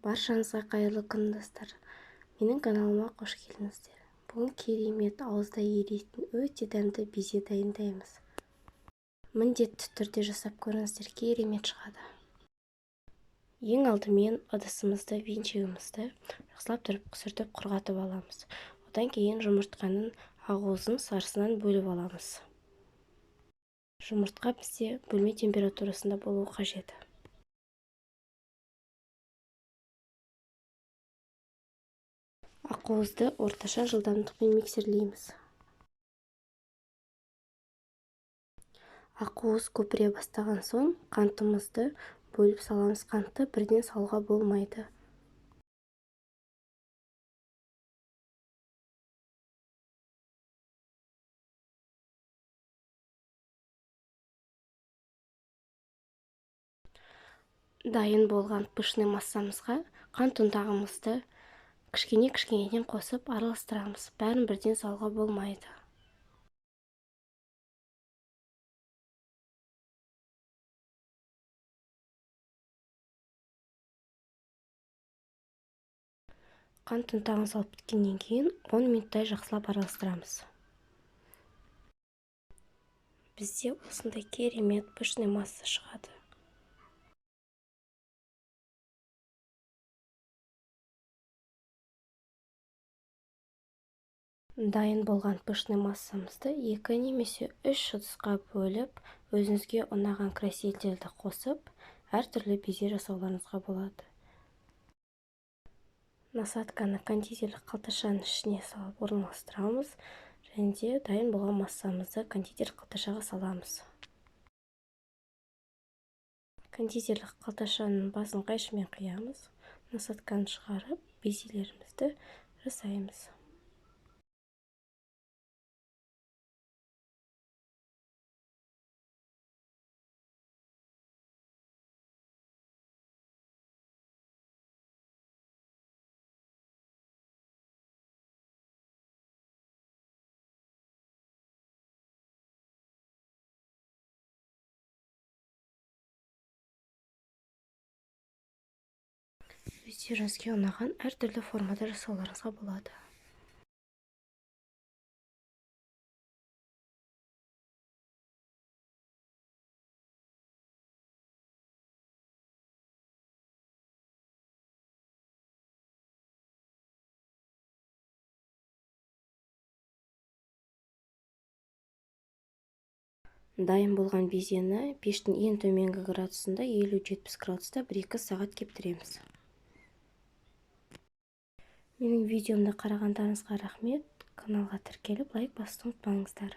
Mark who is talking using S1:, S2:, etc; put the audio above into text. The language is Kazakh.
S1: Баршаңызға қайырлы күн, достар. Менің каналыма қош келдіңіздер. Бүгін керемет, ауызда еритін өте дәмді безе дайындаймыз. Міндетті түрде жасап көріңіздер, керемет шығады. Ең алдымен ыдысымызды, венчигімізді жақсылап сүртіп құрғатып аламыз. Одан кейін жұмыртқаның ақуызын сарысынан бөліп аламыз. Жұмыртқа бізде бөлме температурасында болуы қажет. Ақуызды орташа жылдамдықпен миксерлейміз. Ақуыз көпіре бастаған соң қантымызды бөліп саламыз. Қантты бірден салуға болмайды. Дайын болған пышный массамызға қант ұнтағымызды кішкенеден қосып араластырамыз. Бәрін бірден салуға болмайды. Қант ұнтағын салып біткеннен кейін 10 минуттай жақсылап араластырамыз. Бізде осындай керемет пышный масса шығады. Дайын болған пышный массамызды 2 немесе 3 ыдысқа бөліп, өзіңізге ұнаған красительді қосып, әртүрлі безе жасауларыңызға болады. Насадканы кондитерлік қалташаның ішіне салып орналастырамыз, және де дайын болған массамызды кондитерлік қалташаға саламыз. Кондитерлік қалташаның басын қайшымен қиямыз, насадканы шығарып, безелерімізді жасаймыз. Өздеріңізге ұнаған әртүрлі формада жасауларыңызға болады. Дайын болған безені пештің ең төменгі градусында 50-70 градуста 1-2 сағат кептіреміз. Менің видеомды қарағандарыңызға рахмет. Каналға тіркеліп, лайк басуды ұмытпаңыздар.